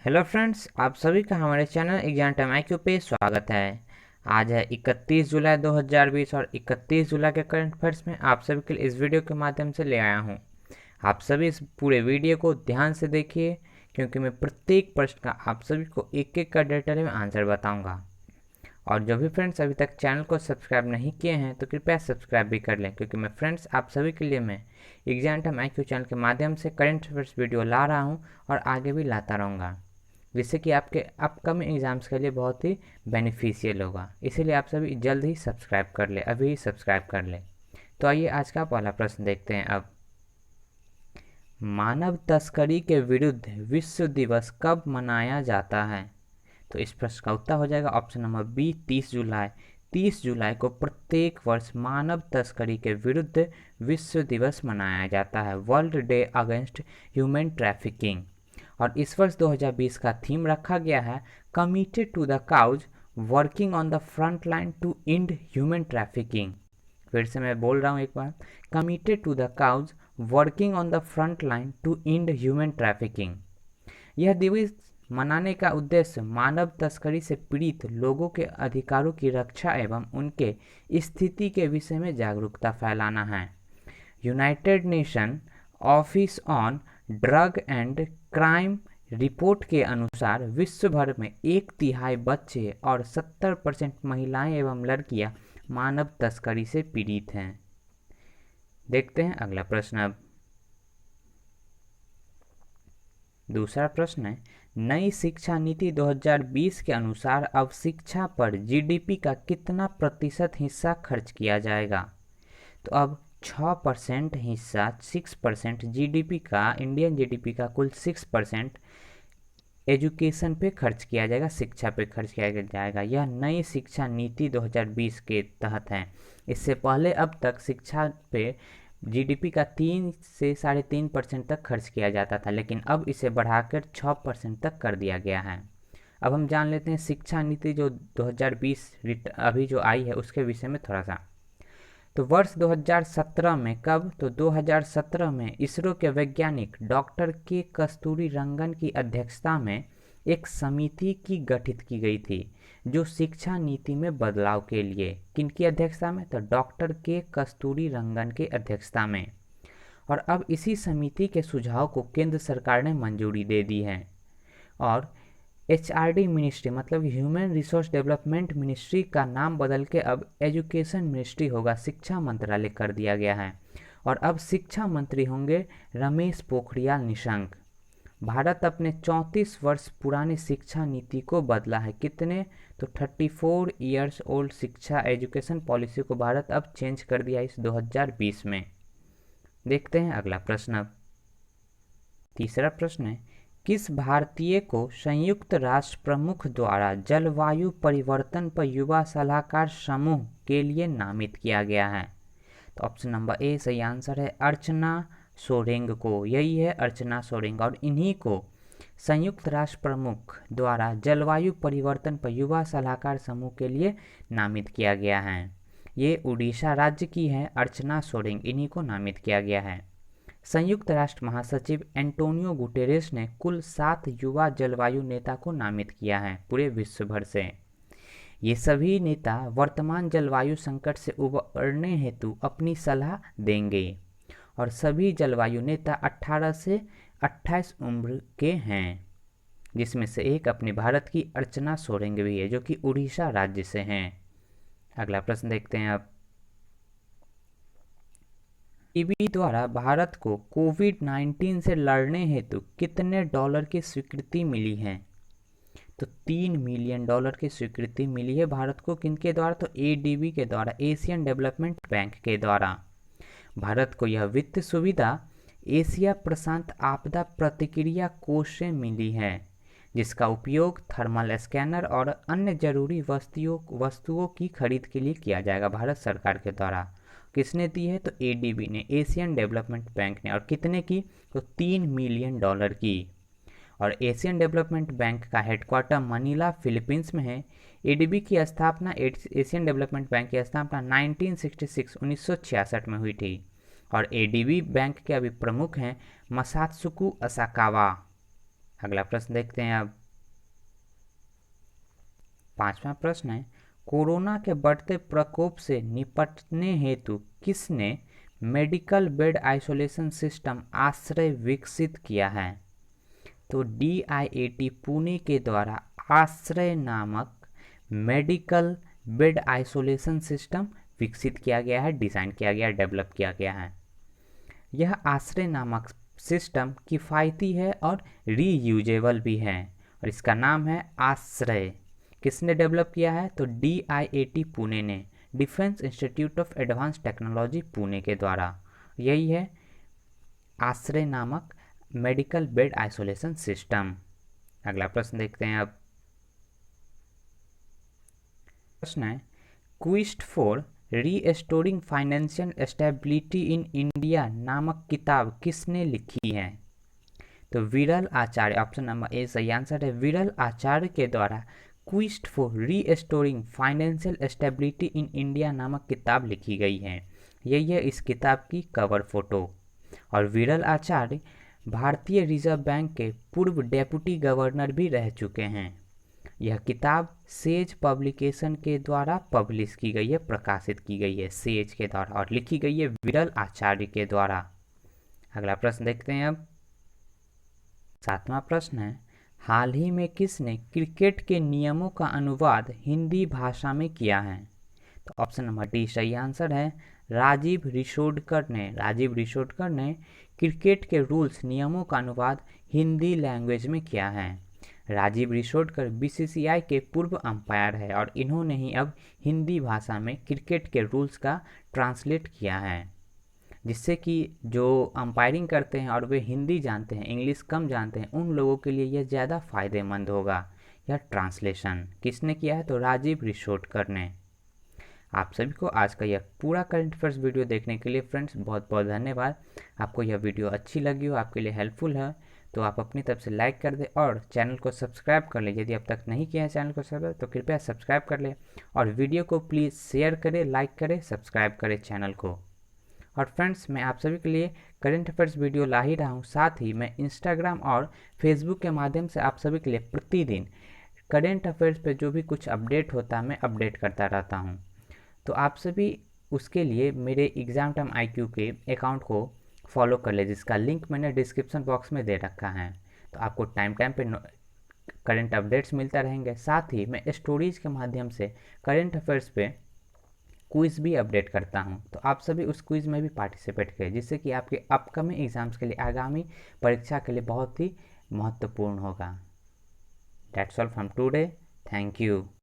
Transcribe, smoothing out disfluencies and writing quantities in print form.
Hello friends, आप सभी का हमारे चैनल एग्जाम टाइम IQ पे स्वागत है। आज है 31 जुलाई 2020 और 31 जुलाई के करंट अफेयर्स में आप सभी के लिए इस वीडियो के माध्यम से ले आया हूँ। आप सभी इस पूरे वीडियो को ध्यान से देखिए, क्योंकि मैं प्रत्येक प्रश्न का आप सभी को एक एक का डिटेल में आंसर बताऊँगा। और जो भी फ्रेंड्स अभी तक चैनल को सब्सक्राइब नहीं किए हैं तो कृपया सब्सक्राइब भी कर लें, क्योंकि मैं फ्रेंड्स आप सभी के लिए मैं एग्जाम टाइम IQ चैनल के माध्यम से करंट अफेयर्स वीडियो ला रहा हूँ और आगे भी लाता रहूँगा, जिससे कि आपके अपकमिंग एग्जाम्स के लिए बहुत ही बेनिफिशियल होगा। इसीलिए आप सभी जल्द ही सब्सक्राइब कर ले, अभी ही सब्सक्राइब कर ले। तो आइए आज का पहला प्रश्न देखते हैं। अब मानव तस्करी के विरुद्ध विश्व दिवस कब मनाया जाता है? तो इस प्रश्न का उत्तर हो जाएगा ऑप्शन नंबर बी, 30 जुलाई। 30 जुलाई को प्रत्येक वर्ष मानव तस्करी के विरुद्ध विश्व दिवस मनाया जाता है, world day against human trafficking. और इस वर्ष 2020 का थीम रखा गया है committed to the cause working on the front line to end human trafficking. फिर से मैं बोल रहा हूँ एक बार, committed to the cause working on the front line to end human trafficking. यह दिवस मनाने का उद्देश्य मानव तस्करी से पीड़ित लोगों के अधिकारों की रक्षा एवं उनके स्थिति के विषय में जागरूकता फैलाना है। United nation office on drug and crime report के अनुसार विश्व भर में 1/3 बच्चे और 70% महिलाएं एवं लड़कियां मानव तस्करी से पीड़ित हैं। देखते हैं अगला प्रश्न। अब दूसरा प्रश्न है, नई शिक्षा नीति 2020 के अनुसार अब शिक्षा पर GDP का कितना प्रतिशत हिस्सा खर्च किया जाएगा? तो अब 6% हिस्सा, 6% GDP का, इंडियन GDP का कुल 6% एजुकेशन पे खर्च किया जाएगा, शिक्षा पे खर्च किया जाएगा। यह नई शिक्षा नीति 2020 के तहत है। इससे पहले अब तक शिक्षा पे GDP का 3 से 3.5% तक खर्च किया जाता था, लेकिन अब इसे बढ़ाकर 6% तक कर दिया गया है। अब हम जान लेते हैं शिक्षा नीति जो 2020 अभी जो आई है उसके विषय में थोड़ा सा। तो वर्ष 2017 में, कब? तो 2017 में इसरो के वैज्ञानिक डॉक्टर के कस्तूरी रंगन की अध्यक्षता में एक समिति की गठित की गई थी जो शिक्षा नीति में बदलाव के लिए, किनकी अध्यक्षता में? तो डॉक्टर के कस्तूरी रंगन के अध्यक्षता में। और अब इसी समिति के सुझाव को केंद्र सरकार ने मंजूरी दे दी है और HRD मिनिस्ट्री मतलब ह्यूमन रिसोर्स डेवलपमेंट मिनिस्ट्री का नाम बदल के अब एजुकेशन मिनिस्ट्री होगा, शिक्षा मंत्रालय कर दिया गया है। और अब शिक्षा मंत्री होंगे रमेश पोखरियाल निशंक। भारत अपने 34 वर्ष पुरानी शिक्षा नीति को बदला है। कितने? तो 34 ईयर्स ओल्ड शिक्षा एजुकेशन पॉलिसी को भारत अब चेंज कर दिया इस 2020 में। देखते हैं अगला प्रश्न। अब तीसरा प्रश्न है, किस भारतीय को संयुक्त राष्ट्र प्रमुख द्वारा जलवायु परिवर्तन पर युवा सलाहकार समूह के लिए नामित किया गया है? तो ऑप्शन नंबर ए सही आंसर है अर्चना सोरेंग को। यही है अर्चना सोरेंग, और इन्हीं को संयुक्त राष्ट्र प्रमुख द्वारा जलवायु परिवर्तन पर युवा सलाहकार समूह के लिए नामित किया गया है। ये उड़ीसा राज्य की है अर्चना सोरेंग, इन्हीं को नामित किया गया है। संयुक्त राष्ट्र महासचिव एंटोनियो गुटेरेस ने कुल 7 युवा जलवायु नेता को नामित किया है पूरे विश्व भर से। ये सभी नेता वर्तमान जलवायु संकट से उबरने हेतु अपनी सलाह देंगे और सभी जलवायु नेता 18 से 28 उम्र के हैं, जिसमें से एक अपने भारत की अर्चना सोरेंग भी है जो कि उड़ीसा राज्य से हैं। अगला प्रश्न देखते हैं। अब EIB द्वारा भारत को कोविड-19 से लड़ने हेतु कितने डॉलर की स्वीकृति मिली है? तो $3 मिलियन की स्वीकृति मिली है भारत को। किनके द्वारा? तो ADB के द्वारा, एशियन डेवलपमेंट बैंक के द्वारा। भारत को यह वित्त सुविधा एशिया प्रशांत आपदा प्रतिक्रिया कोष से मिली है, जिसका उपयोग थर्मल स्कैनर और अन्य जरूरी वस्तुओं की खरीद के लिए किया जाएगा भारत सरकार के द्वारा। किसने दी है? तो ADB ने, एशियन डेवलपमेंट बैंक ने। और कितने की? तो $3 मिलियन की। और एशियन डेवलपमेंट बैंक का हेडक्वार्टर मनीला फिलीपींस में है। ADB की स्थापना, एशियन डेवलपमेंट बैंक की स्थापना 1966 में हुई थी। और ADB बैंक के अभी प्रमुख हैं मसात्सुको असाकावा। अगला प्रश्न देखते हैं अब। 5वां प्रश्न है, कोरोना के बढ़ते प्रकोप से निपटने हेतु किसने मेडिकल बेड आइसोलेशन सिस्टम आश्रय विकसित किया है? तो DIAT पुणे के द्वारा आश्रय नामक मेडिकल बेड आइसोलेशन सिस्टम विकसित किया गया है, डिज़ाइन किया गया, डेवलप किया गया है। यह आश्रय नामक सिस्टम किफ़ायती है और रीयूजेबल भी है और इसका नाम है आश्रय। किसने डेवलप किया है? तो DIAT पुणे ने, defence institute of advance technology Pune के द्वारा। यही है आश्रय नामक मेडिकल बेड आइसोलेशन सिस्टम। अगला प्रश्न देखते हैं अब। प्रश्न है, quest for restoring financial stability in India नामक किताब किसने लिखी है? तो Viral Acharya, option number A सही आंसर है। विरल आचार्य के द्वारा quest for restoring financial stability in India नामक किताब लिखी गई है। यही है इस किताब की कवर फोटो। और विरल आचार्य भारतीय रिजर्व बैंक के पूर्व डेप्यूटी गवर्नर भी रह चुके हैं। यह किताब सेज पब्लिकेशन के द्वारा पब्लिश की गई है, प्रकाशित की गई है सेज के द्वारा और लिखी गई है विरल आचार्य के द्वारा। अगला प्रश्न देखते हैं अब। 7वां प्रश्न है, हाल ही में किसने क्रिकेट के नियमों का अनुवाद हिंदी भाषा में किया है? तो ऑप्शन नंबर डी सही आंसर है। राजीव रिशोडकर ने क्रिकेट के रूल्स नियमों का अनुवाद हिंदी लैंग्वेज में किया है। राजीव रिशोडकर BCCI के पूर्व अंपायर है और इन्होंने ही अब हिंदी भाषा में क्रिकेट के रूल्स का ट्रांसलेट किया है, जिससे कि जो अंपायरिंग करते हैं और वे हिंदी जानते हैं, इंग्लिश कम जानते हैं, उन लोगों के लिए यह ज़्यादा फायदेमंद होगा। यह ट्रांसलेशन किसने किया है? तो राजीव रिशोडकर ने। आप सभी को आज का यह पूरा करंट अफेयर्स वीडियो देखने के लिए फ्रेंड्स बहुत बहुत धन्यवाद। आपको यह वीडियो अच्छी लगी हो, आपके लिए हेल्पफुल है, तो आप अपनी तरफ से लाइक कर दें और चैनल को सब्सक्राइब कर लें। यदि अब तक नहीं किया है चैनल को सब्सक्राइब तो कृपया सब्सक्राइब कर लें और वीडियो को प्लीज़ शेयर करें, लाइक करें, सब्सक्राइब करें चैनल को। और फ्रेंड्स, मैं आप सभी के लिए करंट अफेयर्स वीडियो ला ही रहा हूँ, साथ ही मैं इंस्टाग्राम और फेसबुक के माध्यम से आप सभी के लिए प्रतिदिन करंट अफेयर्स पे जो भी कुछ अपडेट होता है मैं अपडेट करता रहता हूँ। तो आप सभी उसके लिए मेरे एग्ज़ाम टाइम IQ के अकाउंट को फॉलो कर ले, जिसका लिंक मैंने डिस्क्रिप्शन बॉक्स में दे रखा है। तो आपको टाइम टाइम पे करंट अपडेट्स मिलता रहेंगे। साथ ही मैं स्टोरीज के माध्यम से करंट अफेयर्स पे क्विज़ भी अपडेट करता हूं, तो आप सभी उस क्विज़ में भी पार्टिसिपेट करें, जिससे कि आपके अपकमिंग एग्ज़ाम्स के लिए, आगामी परीक्षा के लिए बहुत ही महत्वपूर्ण होगा। That's all from today. Thank you.